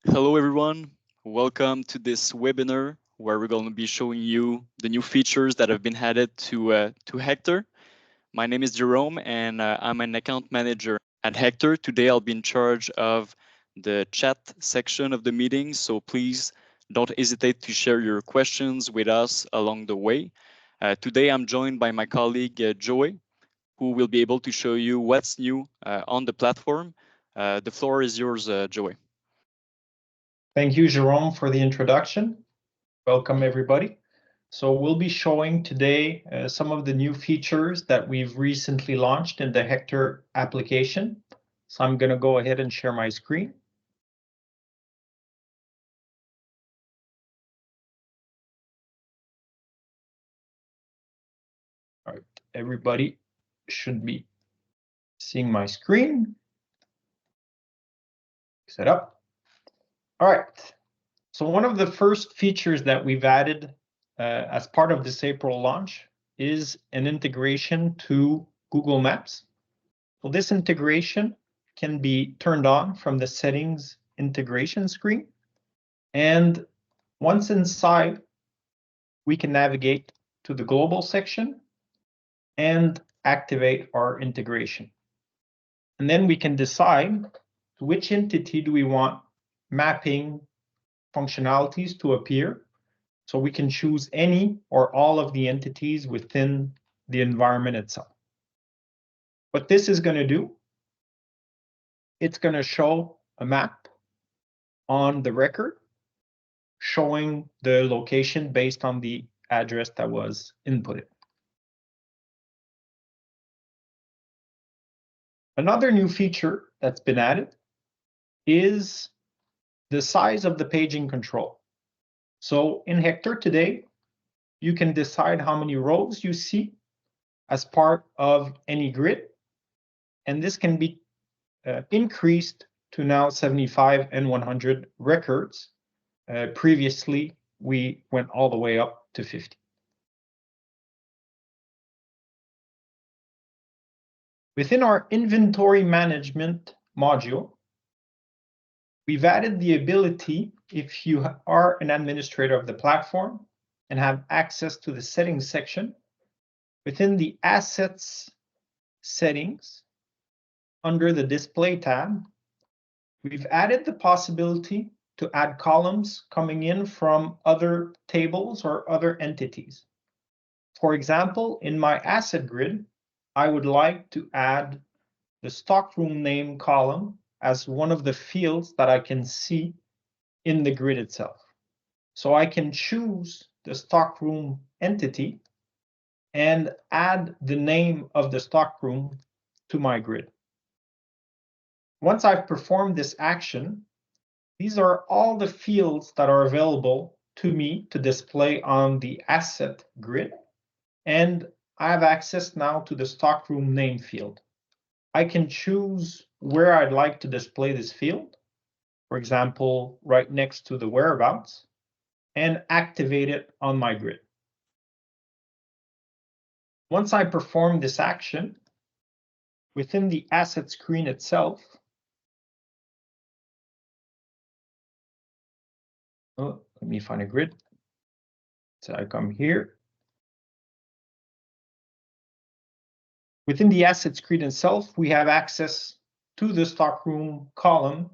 Hello everyone, welcome to this webinar where we're going to be showing you the new features that have been added to Hector. My name is Jerome and I'm an account manager at Hector. Today I'll be in charge of the chat section of the meeting, so please don't hesitate to share your questions with us along the way. Today I'm joined by my colleague Joey, who will be able to show you what's new on the platform. The floor is yours, Joey. Thank you, Jerome, for the introduction. Welcome, everybody. So we'll be showing today some of the new features that we've recently launched in the Hector application. So I'm going to go ahead and share my screen. All right, everybody should be seeing my screen. Set up. All right. So one of the first features that we've added as part of this April launch is an integration to Google Maps. So this integration can be turned on from the settings integration screen. And once inside, we can navigate to the global section and activate our integration. And then we can decide which entity do we want mapping functionalities to appear. So we can choose any or all of the entities within the environment itself. What this is going to do, it's going to show a map on the record showing the location based on the address that was inputted. Another new feature that's been added is the size of the paging control. So in Hector today, you can decide how many rows you see as part of any grid, and this can be increased to now 75 and 100 records. Previously, we went all the way up to 50. Within our inventory management module, we've added the ability, if you are an administrator of the platform and have access to the settings section, within the assets settings, under the display tab, we've added the possibility to add columns coming in from other tables or other entities. For example, in my asset grid, I would like to add the stockroom name column as one of the fields that I can see in the grid itself. So I can choose the stockroom entity and add the name of the stockroom to my grid. Once I've performed this action, these are all the fields that are available to me to display on the asset grid, and I have access now to the stockroom name field. I can choose where I'd like to display this field, for example, right next to the whereabouts, and activate it on my grid. Once I perform this action, within the asset screen itself, let me find a grid. So I come here. Within the asset screen itself, we have access to the stockroom column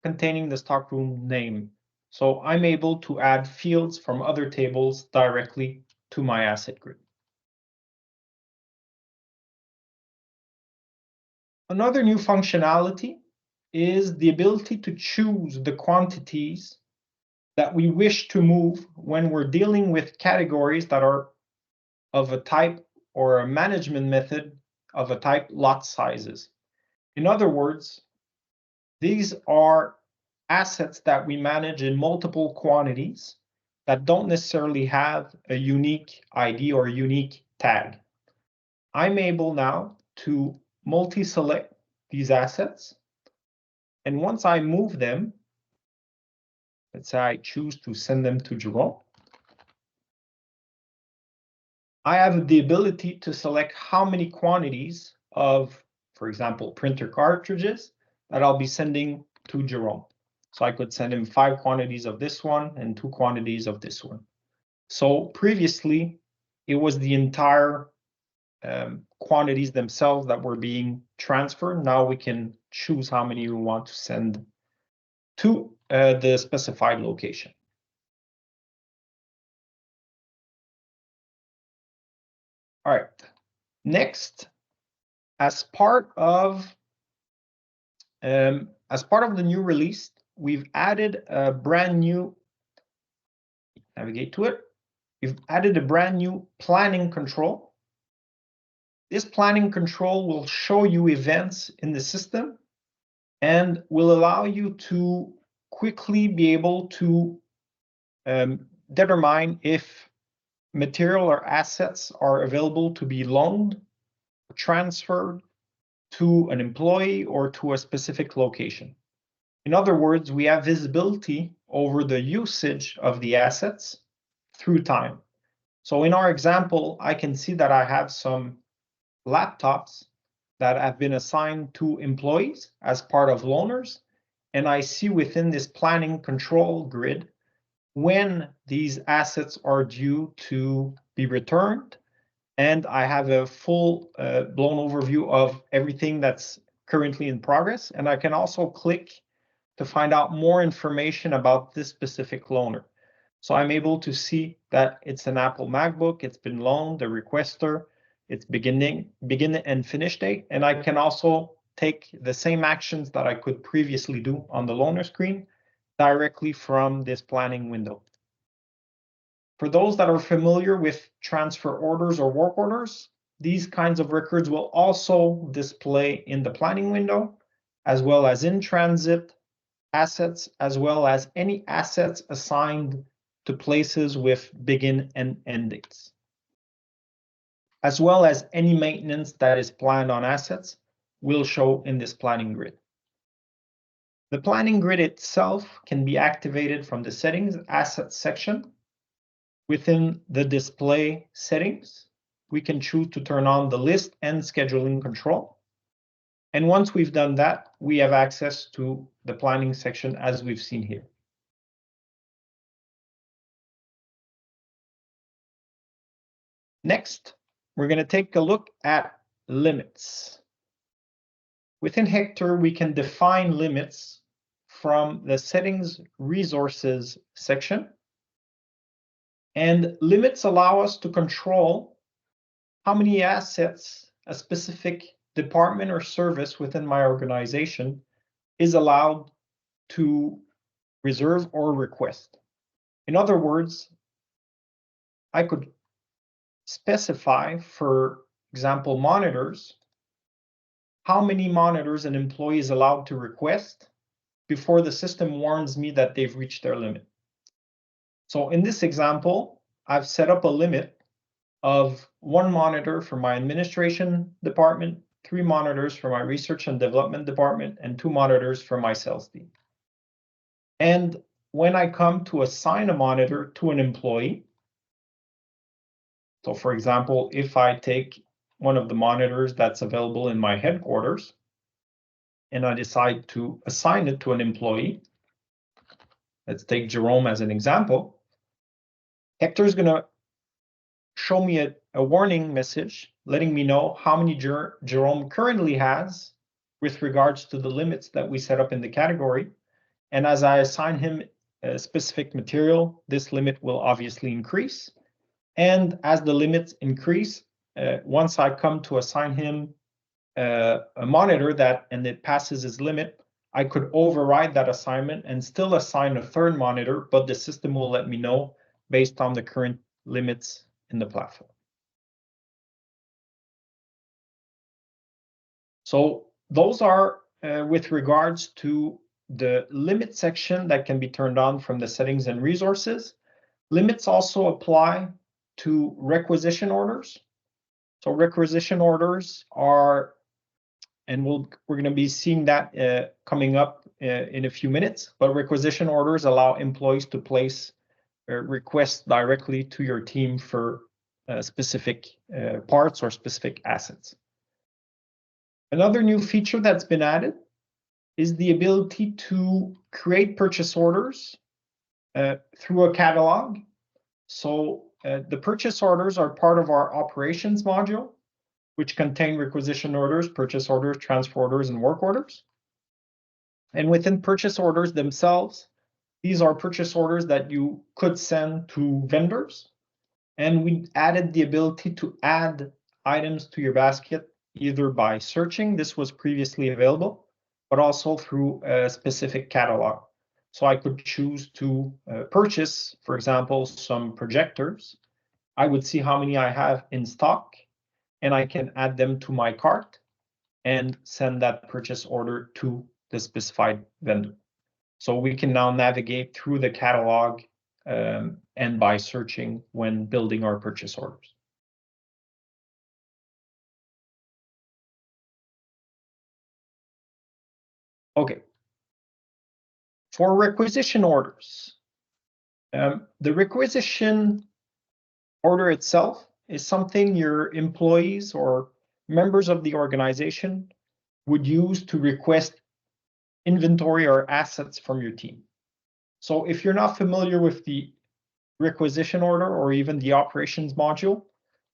containing the stockroom name. So I'm able to add fields from other tables directly to my asset grid. Another new functionality is the ability to choose the quantities that we wish to move when we're dealing with categories that are of a type or a management method of a type lot sizes. In other words, these are assets that we manage in multiple quantities that don't necessarily have a unique ID or unique tag. I'm able now to multi-select these assets, and once I move them, let's say I choose to send them to Jerome, I have the ability to select how many quantities of, for example, printer cartridges that I'll be sending to Jerome. So I could send him 5 quantities of this one and 2 quantities of this one. So previously, it was the entire quantities themselves that were being transferred. Now we can choose how many we want to send to the specified location. All right. Next, as part of the new release, we've added a brand new, navigate to it. We've added a brand new planning control. This planning control will show you events in the system and will allow you to quickly be able to determine if material or assets are available to be loaned, transferred to an employee or to a specific location. In other words, we have visibility over the usage of the assets through time. So in our example, I can see that I have some laptops that have been assigned to employees as part of loaners, and I see within this planning control grid when these assets are due to be returned, and I have a full blown overview of everything that's currently in progress, and I can also click to find out more information about this specific loaner. So I'm able to see that it's an Apple MacBook, it's been loaned, the requester, its begin and finish date, and I can also take the same actions that I could previously do on the loaner screen directly from this planning window. For those that are familiar with transfer orders or work orders, these kinds of records will also display in the planning window, as well as in transit assets, as well as any assets assigned to places with begin and end dates, as well as any maintenance that is planned on assets will show in this planning grid. The planning grid itself can be activated from the settings assets section. Within the display settings, we can choose to turn on the list and scheduling control. And once we've done that, we have access to the planning section as we've seen here. Next, we're going to take a look at limits. Within Hector, we can define limits from the settings resources section. And limits allow us to control how many assets a specific department or service within my organization is allowed to reserve or request. In other words, I could specify, for example, monitors, how many monitors an employee is allowed to request before the system warns me that they've reached their limit. So in this example, I've set up a limit of 1 monitor for my administration department, 3 monitors for my research and development department, and 2 monitors for my sales team. And when I come to assign a monitor to an employee, so for example, if I take one of the monitors that's available in my headquarters, and I decide to assign it to an employee, let's take Jerome as an example, Hector is going to show me a warning message letting me know how many Jerome currently has with regards to the limits that we set up in the category. And as I assign him a specific material, this limit will obviously increase. And as the limits increase, once I come to assign him a monitor and it passes his limit, I could override that assignment and still assign a 3rd monitor, but the system will let me know based on the current limits in the platform. So those are with regards to the limit section that can be turned on from the settings and resources. Limits also apply to requisition orders. So requisition orders are, and we're going to be seeing that coming up in a few minutes, but requisition orders allow employees to place requests directly to your team for specific parts or specific assets. Another new feature that's been added is the ability to create purchase orders through a catalog. So the purchase orders are part of our operations module, which contain requisition orders, purchase orders, transfer orders, and work orders. And within purchase orders themselves, these are purchase orders that you could send to vendors. And we added the ability to add items to your basket, either by searching, this was previously available, but also through a specific catalog. So I could choose to purchase, for example, some projectors. I would see how many I have in stock, and I can add them to my cart and send that purchase order to the specified vendor. So we can now navigate through the catalog and by searching when building our purchase orders. Okay. For requisition orders, the requisition order itself is something your employees or members of the organization would use to request inventory or assets from your team. So if you're not familiar with the requisition order or even the operations module,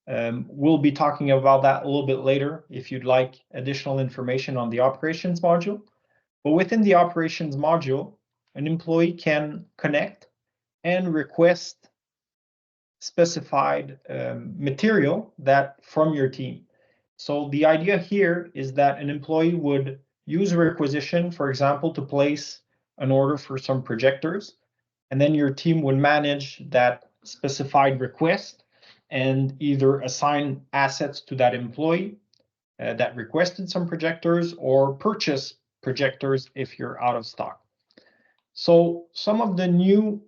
we'll be talking about that a little bit later if you'd like additional information on the operations module. But within the operations module, an employee can connect and request specified material that from your team. So the idea here is that an employee would use requisition, for example, to place an order for some projectors, and then your team would manage that specified request and either assign assets to that employee that requested some projectors or purchase projectors if you're out of stock. So some of the new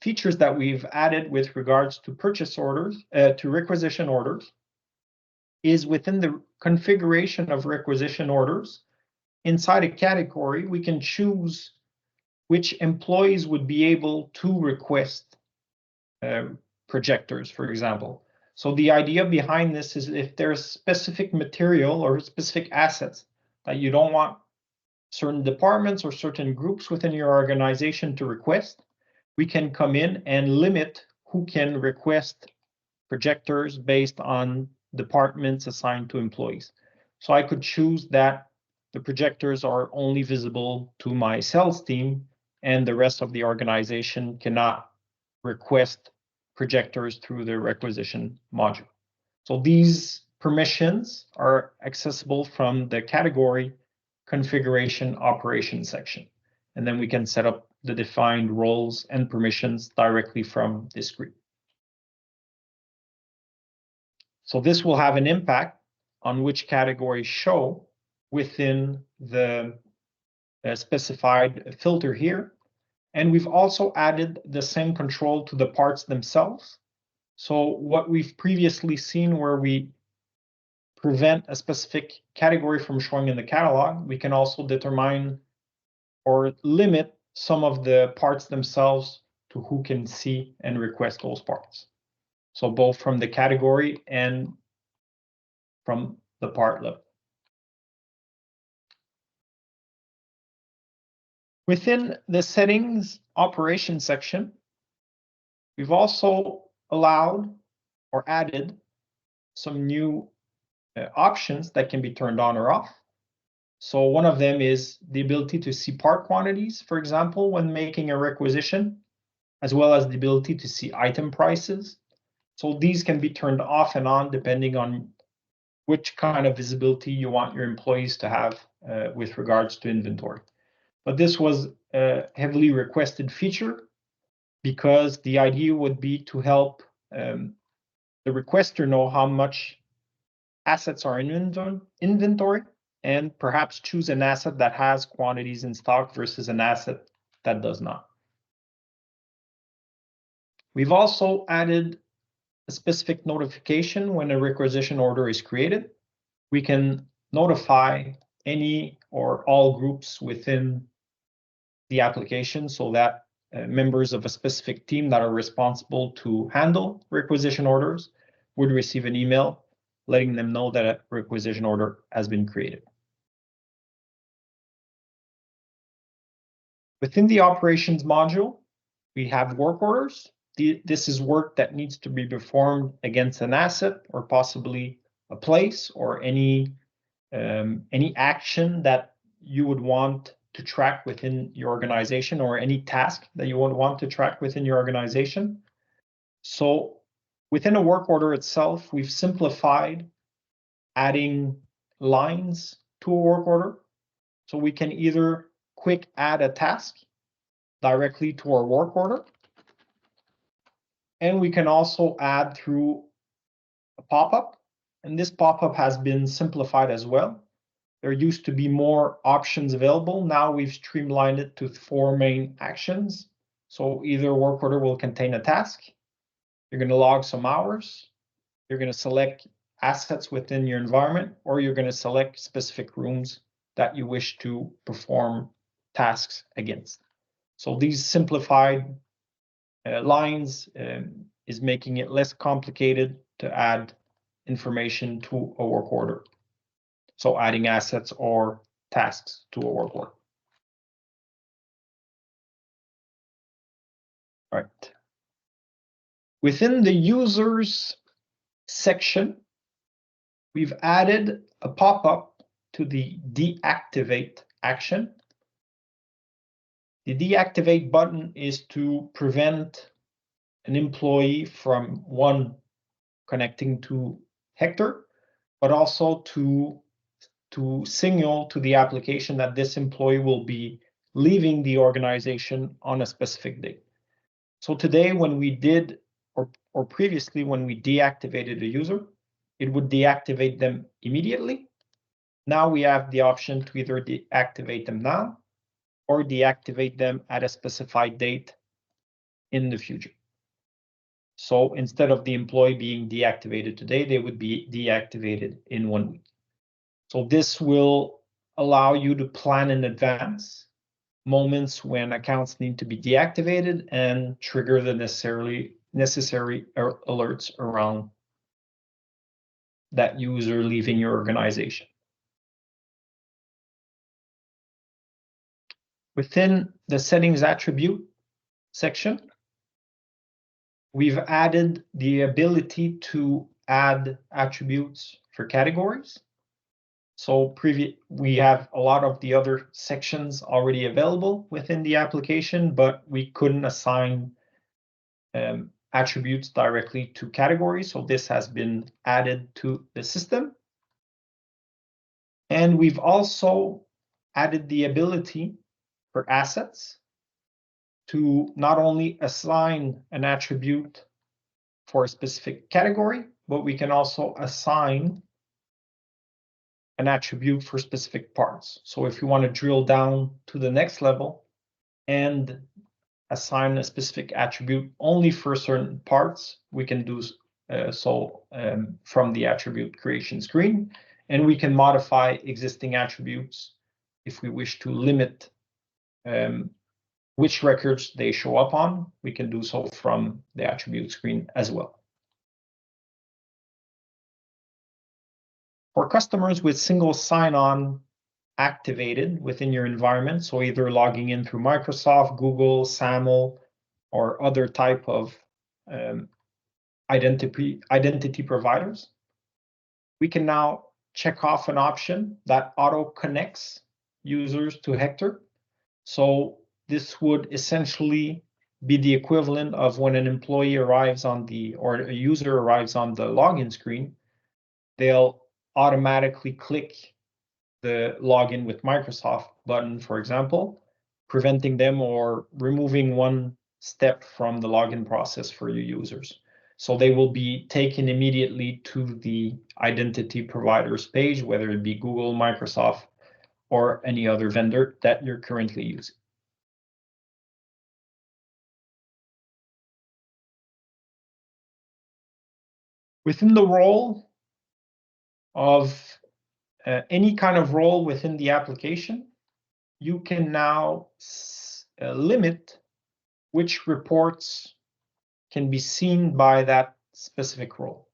features that we've added with regards to purchase orders, to requisition orders, is within the configuration of requisition orders. Inside a category, we can choose which employees would be able to request projectors, for example. So the idea behind this is if there's specific material or specific assets that you don't want certain departments or certain groups within your organization to request, we can come in and limit who can request projectors based on departments assigned to employees. So I could choose that the projectors are only visible to my sales team and the rest of the organization cannot request projectors through the requisition module. So these permissions are accessible from the category configuration operation section. And then we can set up the defined roles and permissions directly from this group. So this will have an impact on which categories show within the specified filter here. And we've also added the same control to the parts themselves. So what we've previously seen where we prevent a specific category from showing in the catalog, we can also determine or limit some of the parts themselves to who can see and request those parts. So both from the category and from the part level. Within the settings operation section, we've also allowed or added some new options that can be turned on or off. So one of them is the ability to see part quantities, for example, when making a requisition, as well as the ability to see item prices. So these can be turned off and on depending on which kind of visibility you want your employees to have with regards to inventory. But this was a heavily requested feature because the idea would be to help the requester know how much assets are in inventory and perhaps choose an asset that has quantities in stock versus an asset that does not. We've also added a specific notification when a requisition order is created. We can notify any or all groups within the application so that members of a specific team that are responsible to handle requisition orders would receive an email letting them know that a requisition order has been created. Within the operations module, we have work orders. This is work that needs to be performed against an asset or possibly a place or any action that you would want to track within your organization or any task that you would want to track within your organization. So within a work order itself, we've simplified adding lines to a work order. So we can either quick add a task directly to our work order, and we can also add through a pop-up. And this pop-up has been simplified as well. There used to be more options available. Now we've streamlined it to 4 main actions. So either work order will contain a task, you're going to log some hours, you're going to select assets within your environment, or you're going to select specific rooms that you wish to perform tasks against. So these simplified lines is making it less complicated to add information to a work order. So adding assets or tasks to a work order. All right. Within the users section, we've added a pop-up to the deactivate action. The deactivate button is to prevent an employee from, one, connecting to Hector, but also to signal to the application that this employee will be leaving the organization on a specific date. So today, when we did, or previously when we deactivated a user, it would deactivate them immediately. Now we have the option to either deactivate them now or deactivate them at a specified date in the future. So instead of the employee being deactivated today, they would be deactivated in 1 week. So this will allow you to plan in advance moments when accounts need to be deactivated and trigger the necessary alerts around that user leaving your organization. Within the settings attribute section, we've added the ability to add attributes for categories. So we have a lot of the other sections already available within the application, but we couldn't assign attributes directly to categories. So this has been added to the system. And we've also added the ability for assets to not only assign an attribute for a specific category, but we can also assign an attribute for specific parts. So if you want to drill down to the next level and assign a specific attribute only for certain parts, we can do so from the attribute creation screen, and we can modify existing attributes if we wish to limit which records they show up on. We can do so from the attribute screen as well. For customers with single sign-on activated within your environment, so either logging in through Microsoft, Google, SAML, or other type of identity providers, we can now check off an option that auto connects users to Hector. So this would essentially be the equivalent of when an employee arrives on or a user arrives on the login screen, they'll automatically click the login with Microsoft button, for example, preventing them or removing one step from the login process for your users. So they will be taken immediately to the identity providers page, whether it be Google, Microsoft, or any other vendor that you're currently using. Within the role of any kind of role within the application, you can now limit which reports can be seen by that specific role.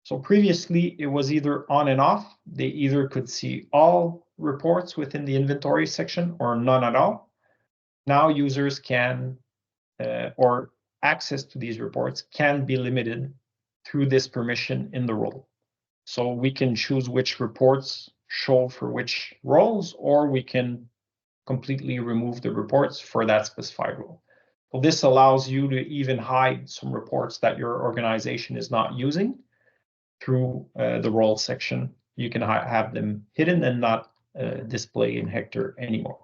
So previously it was either on and off. They either could see all reports within the inventory section or none at all. now users can, or access to these reports can be limited through this permission in the role. So we can choose which reports show for which roles, or we can completely remove the reports for that specified role. So this allows you to even hide some reports that your organization is not using through the role section. You can have them hidden and not display in Hector anymore.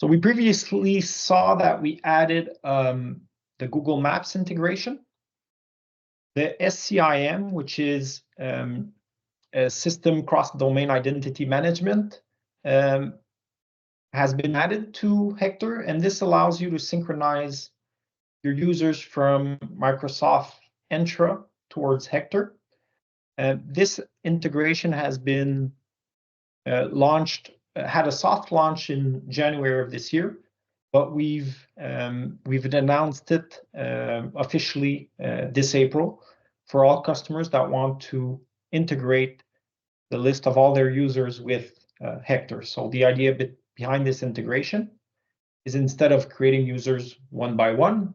So we previously saw that we added the Google Maps integration. The SCIM, which is a system cross-domain identity management, has been added to Hector, and this allows you to synchronize your users from Microsoft Entra towards Hector. This integration has been launched, had a soft launch in January of this year, but we've announced it officially this April for all customers that want to integrate the list of all their users with Hector. So the idea behind this integration is, instead of creating users one by one,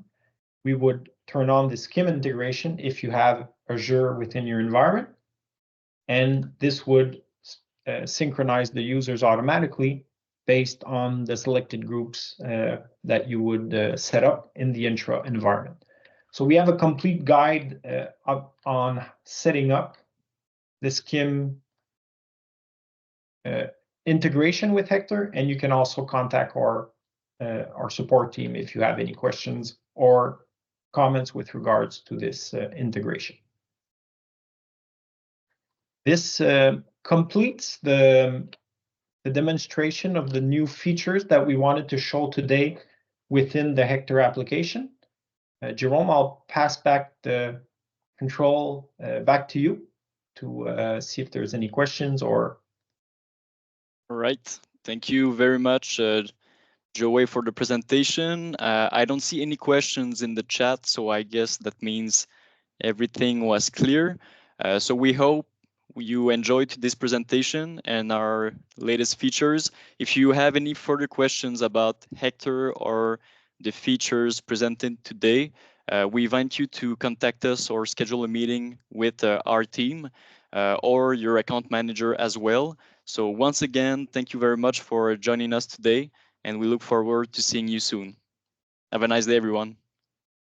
we would turn on the SCIM integration if you have Azure within your environment, and this would synchronize the users automatically based on the selected groups that you would set up in the Entra environment. So we have a complete guide up on setting up the SCIM integration with Hector, and you can also contact our support team if you have any questions or comments with regards to this integration. This completes the demonstration of the new features that we wanted to show today within the Hector application. Jerome, I'll pass back the control back to you to see if there's any questions or. All right. Thank you very much, Joey, for the presentation. I don't see any questions in the chat, so I guess that means everything was clear. So we hope you enjoyed this presentation and our latest features. If you have any further questions about Hector or the features presented today, we invite you to contact us or schedule a meeting with our team or your account manager as well. So once again, thank you very much for joining us today, and we look forward to seeing you soon. Have a nice day, everyone.